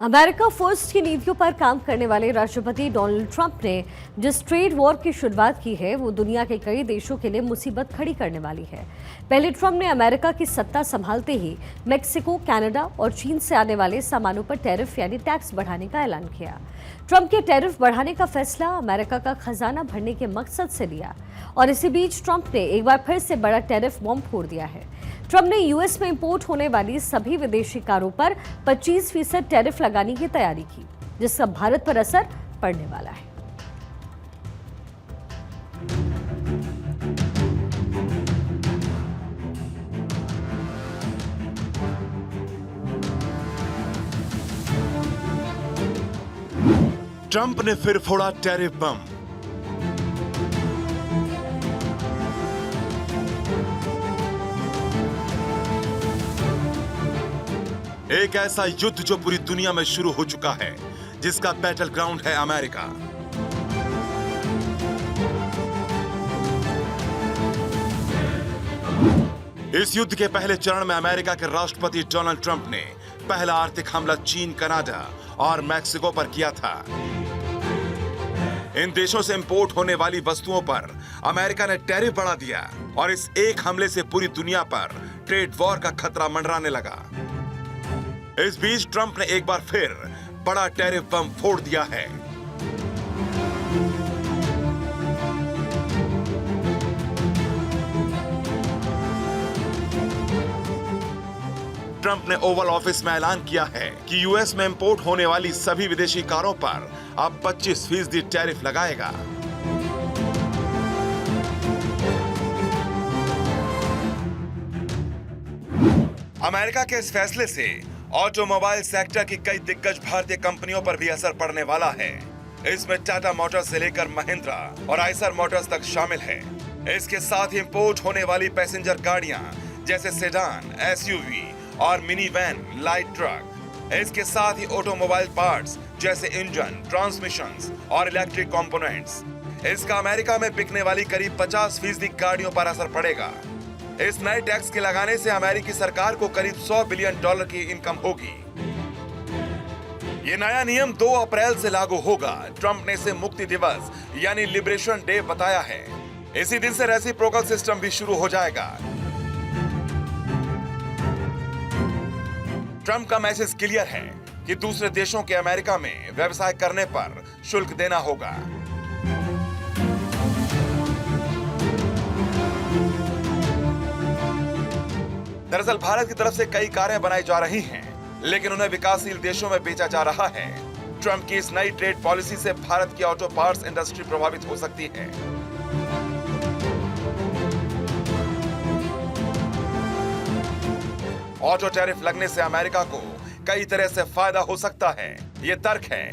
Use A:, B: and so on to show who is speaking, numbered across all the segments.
A: America first की नीतियों पर काम करने वाले राष्ट्रपति डोनाल्ड ट्रंप ने जिस ट्रेड वॉर की शुरुआत की है वो दुनिया के कई देशों के लिए मुसीबत खड़ी करने वाली है। पहले ट्रंप ने अमेरिका की सत्ता संभालते ही मेक्सिको, कनाडा और चीन से आने वाले सामानों पर टैरिफ यानी टैक्स बढ़ाने का ऐलान किया। ट्रंप के टैरिफ बढ़ाने का फैसला अमेरिका का खजाना भरने के मकसद से लिया और इसी बीच ट्रंप ने एक बार फिर से बड़ा टैरिफ बॉम्ब फोड़ दिया है। ट्रंप ने यूएस में इंपोर्ट होने वाली सभी विदेशी कारों पर 25% टैरिफ लगाने की तैयारी की, जिसका भारत पर असर पड़ने वाला है।
B: ट्रंप ने फिर फोड़ा टैरिफ बम। एक ऐसा युद्ध जो पूरी दुनिया में शुरू हो चुका है, जिसका बैटल ग्राउंड है अमेरिका। इस युद्ध के पहले चरण में अमेरिका के राष्ट्रपति डोनाल्ड ट्रंप ने पहला आर्थिक हमला चीन, कनाडा और मैक्सिको पर किया था। इन देशों से इंपोर्ट होने वाली वस्तुओं पर अमेरिका ने टैरिफ बढ़ा दिया और इस एक हमले से पूरी दुनिया पर ट्रेड वॉर का खतरा मंडराने लगा। इस बीच ट्रंप ने एक बार फिर बड़ा टैरिफ बम फोड़ दिया है। ट्रंप ने ओवल ऑफिस में ऐलान किया है कि यूएस में इंपोर्ट होने वाली सभी विदेशी कारों पर अब 25% टैरिफ लगाएगा। अमेरिका के इस फैसले से ऑटोमोबाइल सेक्टर की कई दिग्गज भारतीय कंपनियों पर भी असर पड़ने वाला है। इसमें टाटा मोटर्स से लेकर महिंद्रा और आइसर मोटर्स तक शामिल है। इसके साथ ही इंपोर्ट होने वाली पैसेंजर गाड़ियां जैसे सेडान, एसयूवी और मिनी वैन, लाइट ट्रक। इसके साथ ही ऑटोमोबाइल पार्ट्स जैसे इंजन, ट्रांसमिशंस और इलेक्ट्रिक कंपोनेंट्स। इसका अमेरिका में बिकने वाली करीब 50% गाड़ियों पर असर पड़ेगा। इस नए टैक्स के लगाने से अमेरिकी सरकार को करीब $100 बिलियन की इनकम होगी। ये नया नियम 2 अप्रैल से लागू होगा। ट्रंप ने इसे मुक्ति दिवस यानी लिबरेशन डे बताया है। इसी दिन से रेसिप्रोकल सिस्टम भी शुरू हो जाएगा। ट्रंप का मैसेज क्लियर है कि दूसरे देशों के अमेरिका में व्यवसाय करने पर शुल्क देना होगा। दरअसल भारत की तरफ से कई कारें बनाई जा रही हैं, लेकिन उन्हें विकासशील देशों में बेचा जा रहा है। ट्रंप की इस नई ट्रेड पॉलिसी से भारत की ऑटो पार्ट्स इंडस्ट्री प्रभावित हो सकती है। ऑटो टैरिफ लगने से अमेरिका को कई तरह से फायदा हो सकता है, ये तर्क है।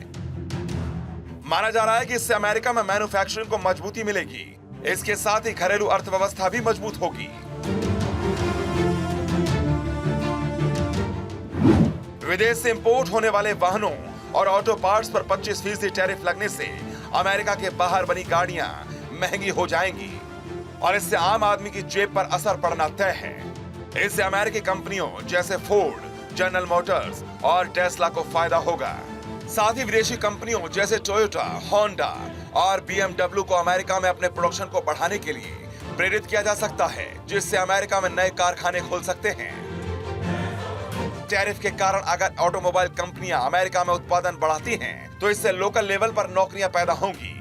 B: माना जा रहा है कि इससे अमेरिका में मैन्युफैक्चरिंग को मजबूती मिलेगी। इसके साथ ही घरेलू अर्थव्यवस्था भी मजबूत होगी। विदेश से इंपोर्ट होने वाले वाहनों और ऑटो पार्ट्स पर 25% टैरिफ लगने से अमेरिका के बाहर बनी गाड़ियां महंगी हो जाएंगी और इससे आम आदमी की जेब पर असर पड़ना तय है। इससे अमेरिकी कंपनियों जैसे फोर्ड, जनरल मोटर्स और टेस्ला को फायदा होगा। साथ ही विदेशी कंपनियों जैसे टोयोटा, होंडा और बीएमडब्ल्यू को अमेरिका में अपने प्रोडक्शन को बढ़ाने के लिए प्रेरित किया जा सकता है, जिससे अमेरिका में नए कारखाने खोल सकते हैं। टैरिफ के कारण अगर ऑटोमोबाइल कंपनियां अमेरिका में उत्पादन बढ़ाती हैं, तो इससे लोकल लेवल पर नौकरियां पैदा होंगी।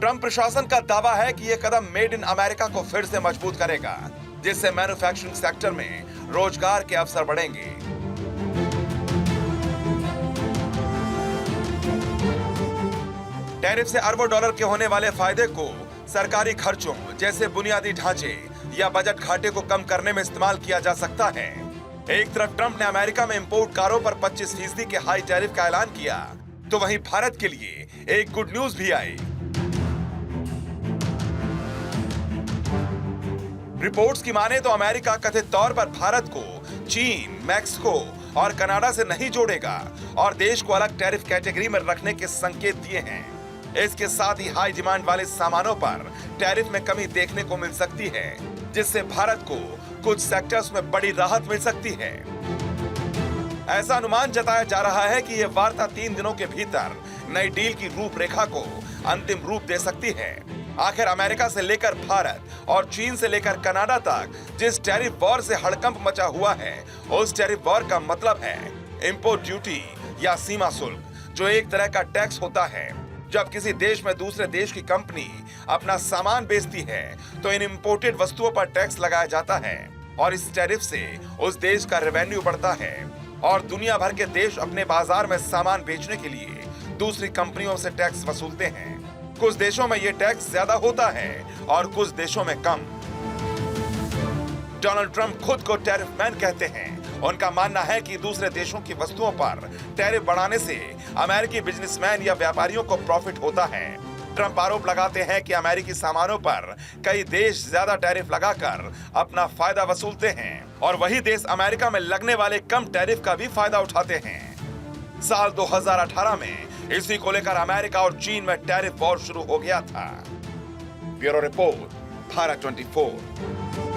B: ट्रंप प्रशासन का दावा है कि यह कदम मेड इन अमेरिका को फिर से मजबूत करेगा, जिससे मैन्युफैक्चरिंग सेक्टर में रोजगार के अवसर बढ़ेंगे। टैरिफ से अरबों डॉलर के होने वाले फायदे को सरकारी खर्चों जैसे बुनियादी ढांचे या बजट घाटे को कम करने में इस्तेमाल किया जा सकता है। एक तरफ ट्रंप ने अमेरिका में इंपोर्ट कारों पर 25% के हाई टैरिफ का ऐलान किया, तो वहीं भारत के लिए एक गुड न्यूज भी आई। रिपोर्ट्स की माने तो अमेरिका कथित तौर पर भारत को चीन, मैक्सिको और कनाडा से नहीं जोड़ेगा और देश को अलग टैरिफ कैटेगरी में रखने के संकेत दिए हैं। इसके साथ ही हाई डिमांड वाले सामानों पर टैरिफ में कमी देखने को मिल सकती है, जिससे भारत को कुछ सेक्टर्स में बड़ी राहत मिल सकती है। ऐसा अनुमान जताया जा रहा है कि यह वार्ता 3 दिनों के भीतर नई डील की रूपरेखा को अंतिम रूप दे सकती है। आखिर अमेरिका से लेकर भारत और चीन से लेकर कनाडा तक जिस टैरिफ वॉर से हड़कंप मचा हुआ है, उस टैरिफ वॉर का मतलब है इंपोर्ट ड्यूटी या सीमा शुल्क, जो एक तरह का टैक्स होता है। जब किसी देश में दूसरे देश की कंपनी अपना सामान बेचती है तो इन इंपोर्टेड वस्तुओं पर टैक्स लगाया जाता है और इस टैरिफ से उस देश का रेवेन्यू बढ़ता है और दुनिया भर के देश अपने बाजार में सामान बेचने के लिए दूसरी कंपनियों से टैक्स वसूलते हैं। कुछ देशों में ये टैक्स ज्यादा होता है और कुछ देशों में कम। डोनाल्ड ट्रंप खुद को टैरिफ मैन कहते हैं। उनका मानना है कि दूसरे देशों की वस्तुओं पर टैरिफ बढ़ाने से अमेरिकी बिजनेसमैन या व्यापारियों को प्रॉफिट होता है। ट्रंप आरोप लगाते हैं कि अमेरिकी सामानों पर कई देश ज्यादा टैरिफ लगाकर अपना फायदा वसूलते हैं और वही देश अमेरिका में लगने वाले कम टैरिफ का भी फायदा उठाते हैं। साल 2018 में इसी को लेकर अमेरिका और चीन में टैरिफ वॉर शुरू हो गया था। Bureau report, Bharat 24।